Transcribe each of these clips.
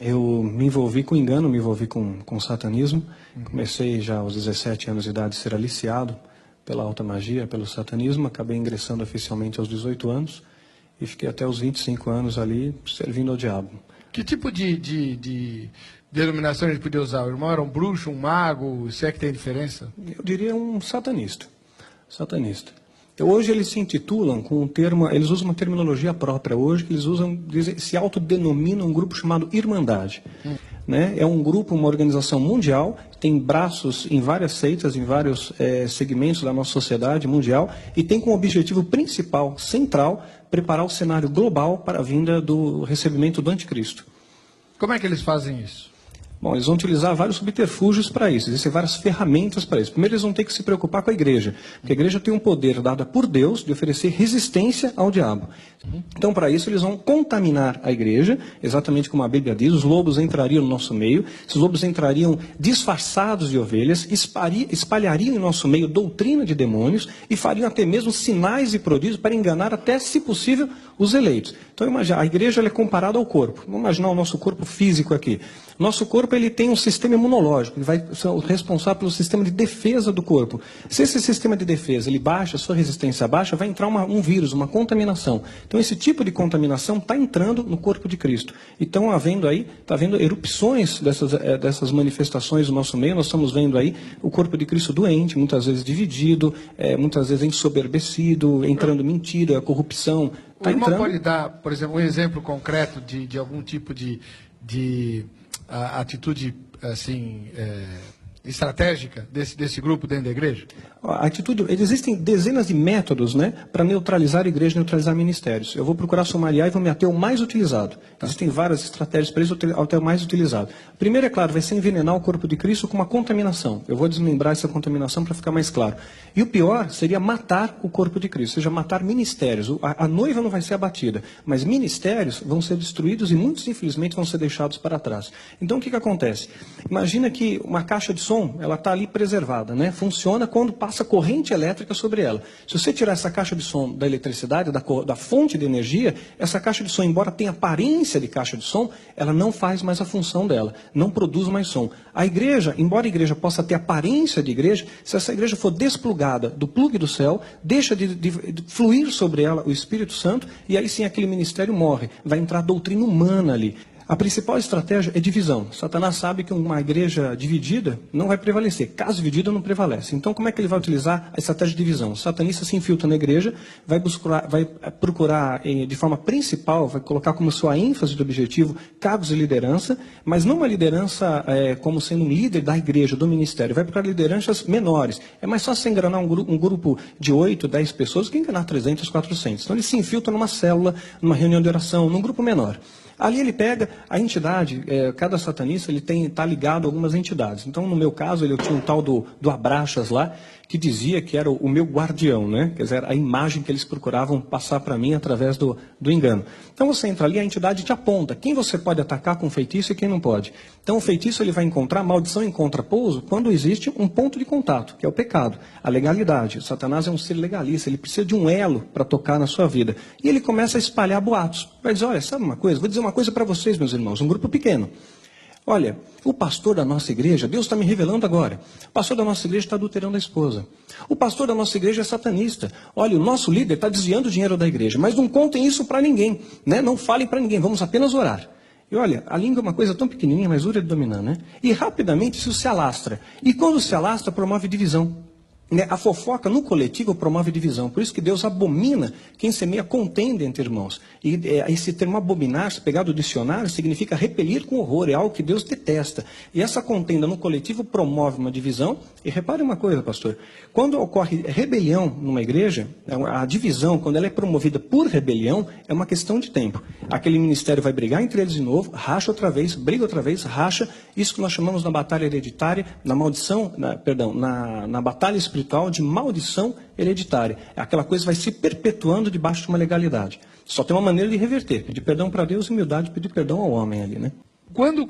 Eu me envolvi com engano, me envolvi com satanismo. Comecei já aos 17 anos de idade a ser aliciado pela alta magia, pelo satanismo. Acabei ingressando oficialmente aos 18 anos e fiquei até os 25 anos ali servindo ao diabo. Que tipo de denominação ele podia usar? O irmão era um bruxo, um mago? Se é que tem diferença? Eu diria um satanista. Satanista. Hoje eles se intitulam com um termo, eles usam uma terminologia própria hoje, que eles usam, se autodenominam um grupo chamado Irmandade. Né? É um grupo, uma organização mundial, tem braços em várias seitas, em vários segmentos da nossa sociedade mundial, e tem como objetivo principal, central, preparar o cenário global para a vinda do recebimento do anticristo. Como é que eles fazem isso? Bom, eles vão utilizar vários subterfúgios para isso, existem várias ferramentas para isso. Primeiro, eles vão ter que se preocupar com a igreja, porque a igreja tem um poder dado por Deus de oferecer resistência ao diabo. Então, para isso, eles vão contaminar a igreja, exatamente como a Bíblia diz, os lobos entrariam no nosso meio, esses lobos entrariam disfarçados de ovelhas, espalhariam em nosso meio doutrina de demônios e fariam até mesmo sinais e prodígios para enganar até, se possível, os eleitos. Então, imagina, a igreja ela é comparada ao corpo. Vamos imaginar o nosso corpo físico aqui. Nosso corpo ele tem um sistema imunológico, ele vai ser responsável pelo sistema de defesa do corpo. Se esse sistema de defesa ele baixa, a sua resistência baixa, vai entrar um vírus, uma contaminação. Então esse tipo de contaminação está entrando no corpo de Cristo. E estão havendo erupções dessas manifestações do nosso meio. Nós estamos vendo aí o corpo de Cristo doente, muitas vezes dividido, muitas vezes ensoberbecido, entrando mentira, corrupção. O irmão pode dar, por exemplo, um exemplo concreto de algum tipo de atitude assim estratégica desse grupo dentro da igreja? Existem dezenas de métodos, né, para neutralizar a igreja, neutralizar ministérios. Eu vou procurar sumariar e vou me ater ao mais utilizado. Existem várias estratégias para isso, até o mais utilizado. Primeiro, é claro, vai ser envenenar o corpo de Cristo com uma contaminação. Eu vou desmembrar essa contaminação para ficar mais claro. E o pior seria matar o corpo de Cristo, ou seja, matar ministérios. A noiva não vai ser abatida, mas ministérios vão ser destruídos e muitos, infelizmente, vão ser deixados para trás. Então, o que acontece? Imagina que uma caixa de som, ela está ali preservada, né? Funciona quando passa corrente elétrica sobre ela. Se você tirar essa caixa de som da eletricidade, da fonte de energia, essa caixa de som, embora tenha aparência de caixa de som, ela não faz mais a função dela, não produz mais som. A igreja, embora a igreja possa ter aparência de igreja, se essa igreja for desplugada do plugue do céu, deixa de fluir sobre ela o Espírito Santo, e aí sim aquele ministério morre. Vai entrar doutrina humana ali. A principal estratégia é divisão. Satanás sabe que uma igreja dividida não vai prevalecer. Caso dividida, não prevalece. Então, como é que ele vai utilizar a estratégia de divisão? O satanista se infiltra na igreja, vai procurar de forma principal, vai colocar como sua ênfase de objetivo cargos de liderança, mas não uma liderança como sendo um líder da igreja, do ministério. Vai procurar lideranças menores. É mais fácil você enganar um grupo de 8, 10 pessoas do que enganar 300, 400. Então, ele se infiltra numa célula, numa reunião de oração, num grupo menor. Ali ele pega a entidade, cada satanista ele está ligado a algumas entidades. Então, no meu caso, eu tinha um tal do Abraxas lá, que dizia que era o meu guardião, né? Quer dizer, a imagem que eles procuravam passar para mim através do engano. Então, você entra ali, a entidade te aponta quem você pode atacar com feitiço e quem não pode. Então, o feitiço ele vai encontrar, maldição encontra pouso, quando existe um ponto de contato, que é o pecado, a legalidade. O Satanás é um ser legalista, ele precisa de um elo para tocar na sua vida. E ele começa a espalhar boatos. Vai dizer, olha, sabe uma coisa? Vou dizer uma coisa para vocês, meus irmãos, um grupo pequeno. Olha, o pastor da nossa igreja, Deus está me revelando agora, o pastor da nossa igreja está adulterando a esposa. O pastor da nossa igreja é satanista. Olha, o nosso líder está desviando o dinheiro da igreja, mas não contem isso para ninguém, né? Não falem para ninguém, vamos apenas orar. E olha, a língua é uma coisa tão pequenininha, mas dura de dominar, né? E rapidamente isso se alastra. E quando se alastra, promove divisão. A fofoca no coletivo promove divisão. Por isso que Deus abomina quem semeia contenda entre irmãos. E esse termo abominar, se pegar do dicionário, significa repelir com horror. É algo que Deus detesta. E essa contenda no coletivo promove uma divisão. E repare uma coisa, pastor. Quando ocorre rebelião numa igreja, a divisão, quando ela é promovida por rebelião, é uma questão de tempo. Aquele ministério vai brigar entre eles de novo, racha outra vez, briga outra vez, racha. Isso que nós chamamos na batalha hereditária, na batalha espiritual, de maldição hereditária. Aquela coisa vai se perpetuando debaixo de uma legalidade. Só tem uma maneira de reverter, pedir perdão para Deus e humildade, pedir perdão ao homem ali, né? Quando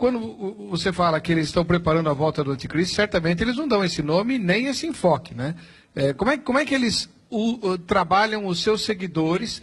você fala que eles estão preparando a volta do anticristo, certamente eles não dão esse nome nem esse enfoque, né? Como é que eles trabalham os seus seguidores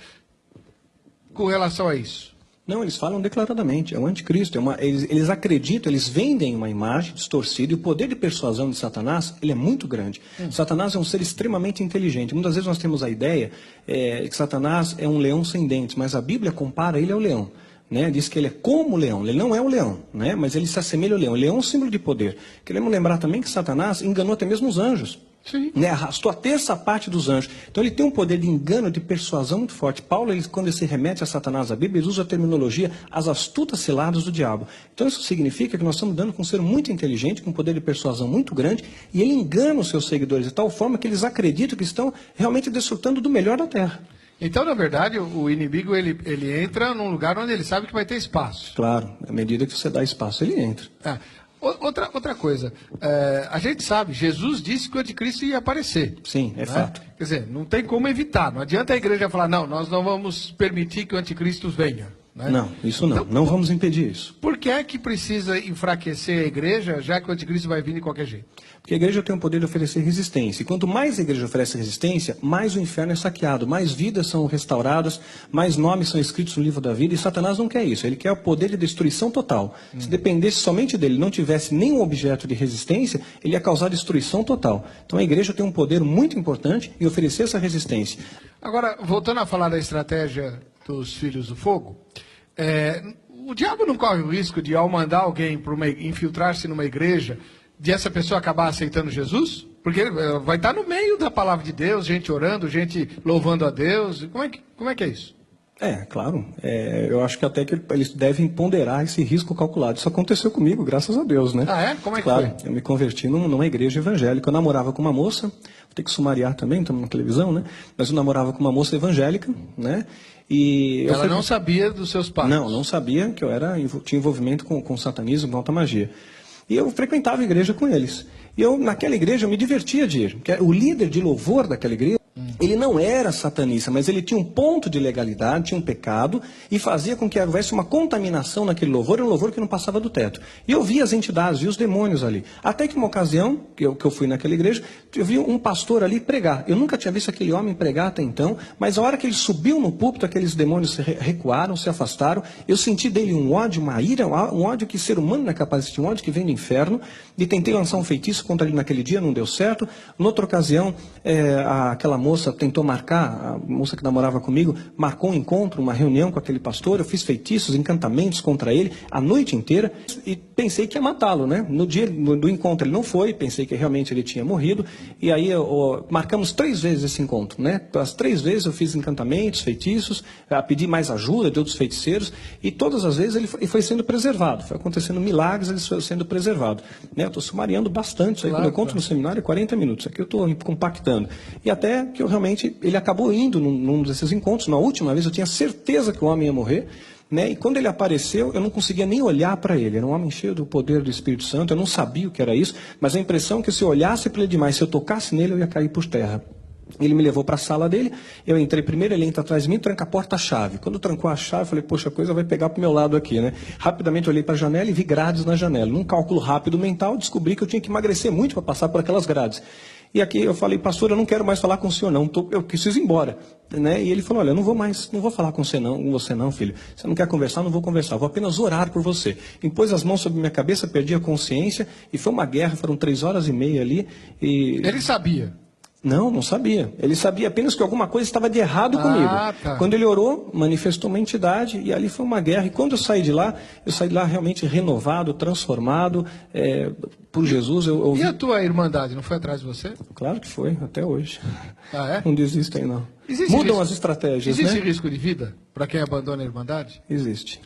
com relação a isso? Não, eles falam declaradamente, é o anticristo. Eles acreditam, eles vendem uma imagem distorcida, e o poder de persuasão de Satanás, ele é muito grande. Satanás é um ser extremamente inteligente. Muitas vezes nós temos a ideia que Satanás é um leão sem dentes, mas a Bíblia compara ele ao leão. Né? Diz que ele é como o leão, ele não é o leão, né? Mas ele se assemelha ao leão. O leão é um símbolo de poder. Queremos lembrar também que Satanás enganou até mesmo os anjos. Sim. Né? Arrastou a terça parte dos anjos. Então ele tem um poder de engano, de persuasão muito forte. Paulo, quando ele se remete a Satanás, a Bíblia, ele usa a terminologia as astutas ciladas do diabo. Então isso significa que nós estamos dando com um ser muito inteligente, com um poder de persuasão muito grande, e ele engana os seus seguidores de tal forma que eles acreditam que estão realmente desfrutando do melhor da terra. Então, na verdade, o inimigo ele entra num lugar onde ele sabe que vai ter espaço. Claro, à medida que você dá espaço, ele entra. Outra coisa, a gente sabe, Jesus disse que o anticristo ia aparecer. Sim, é fato. Quer dizer, não tem como evitar. Não adianta a igreja falar, não, nós não vamos permitir que o anticristo venha. Né? Não, isso não. Então, não vamos impedir isso. Por que é que precisa enfraquecer a igreja, já que o anticristo vai vir de qualquer jeito? Porque a igreja tem o poder de oferecer resistência. E quanto mais a igreja oferece resistência, mais o inferno é saqueado, mais vidas são restauradas, mais nomes são escritos no livro da vida. E Satanás não quer isso. Ele quer o poder de destruição total. Se dependesse somente dele, não tivesse nenhum objeto de resistência, ele ia causar destruição total. Então a igreja tem um poder muito importante em oferecer essa resistência. Agora, voltando a falar da estratégia dos filhos do fogo, o diabo não corre o risco de, ao mandar alguém infiltrar-se numa igreja, de essa pessoa acabar aceitando Jesus? Porque vai estar no meio da palavra de Deus, gente orando, gente louvando a Deus. Como é que é isso? Claro. Eu acho que até que eles devem ponderar esse risco calculado. Isso aconteceu comigo, graças a Deus, né? Ah, é? Como é que claro, foi? Eu me converti numa igreja evangélica. Eu namorava com uma moça, vou ter que sumariar também, estamos na televisão, né? Mas eu namorava com uma moça evangélica, né? E ela não sabia dos seus pais? Não sabia que eu tinha envolvimento com satanismo, com alta magia. E eu frequentava a igreja com eles. E naquela igreja, eu me divertia de ir. Porque o líder de louvor daquela igreja, ele não era satanista, mas ele tinha um ponto de legalidade, tinha um pecado, e fazia com que houvesse uma contaminação naquele louvor, um louvor que não passava do teto. E eu via as entidades, via os demônios ali. Até que uma ocasião, que eu fui naquela igreja, eu vi um pastor ali pregar. Eu nunca tinha visto aquele homem pregar até então, mas a hora que ele subiu no púlpito, aqueles demônios recuaram, se afastaram. Eu senti dele um ódio, uma ira, um ódio que ser humano não é capaz de sentir, um ódio que vem do inferno. E tentei lançar um feitiço contra ele naquele dia, não deu certo. Noutra ocasião, aquela moça tentou marcar, a moça que namorava comigo, marcou um encontro, uma reunião com aquele pastor. Eu fiz feitiços, encantamentos contra ele a noite inteira e pensei que ia matá-lo, né? No dia do encontro ele não foi, pensei que realmente ele tinha morrido. E aí marcamos 3 vezes esse encontro, né? As 3 vezes eu fiz encantamentos, feitiços, pedi mais ajuda de outros feiticeiros e todas as vezes ele foi sendo preservado. Foi acontecendo milagres, ele foi sendo preservado. Né? Eu estou sumariando bastante isso aí. Quando eu conto no seminário, é 40 minutos. Aqui eu estou compactando. E até que ele acabou indo num desses encontros. Na última vez eu tinha certeza que o homem ia morrer. Né? E quando ele apareceu, eu não conseguia nem olhar para ele. Era um homem cheio do poder do Espírito Santo. Eu não sabia o que era isso. Mas a impressão é que se eu olhasse para ele demais, se eu tocasse nele, eu ia cair por terra. Ele me levou para a sala dele, eu entrei primeiro, ele entra atrás de mim, tranca a porta-chave. Quando trancou a chave, eu falei, poxa, a coisa vai pegar para o meu lado aqui, né? Rapidamente eu olhei para a janela e vi grades na janela. Num cálculo rápido mental, descobri que eu tinha que emagrecer muito para passar por aquelas grades. E aqui eu falei, pastor, eu não quero mais falar com o senhor não, eu preciso ir embora. Né? E ele falou, olha, eu não vou falar com você não, filho. Você não quer conversar, não vou conversar, vou apenas orar por você. Impôs as mãos sobre minha cabeça, perdi a consciência, e foi uma guerra, foram 3 horas e meia ali. E... Ele sabia? Não sabia. Ele sabia apenas que alguma coisa estava de errado comigo. Tá. Quando ele orou, manifestou uma entidade e ali foi uma guerra. E quando eu saí de lá realmente renovado, transformado por Jesus. E a tua irmandade, não foi atrás de você? Claro que foi, até hoje. Ah, é? Não desistem, não. Existe Mudam risco, as estratégias, existe né? risco de vida para quem abandona a irmandade? Existe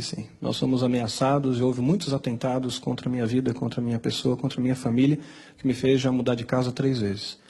sim. Nós somos ameaçados e houve muitos atentados contra a minha vida, contra a minha pessoa, contra a minha família, que me fez já mudar de casa 3 vezes.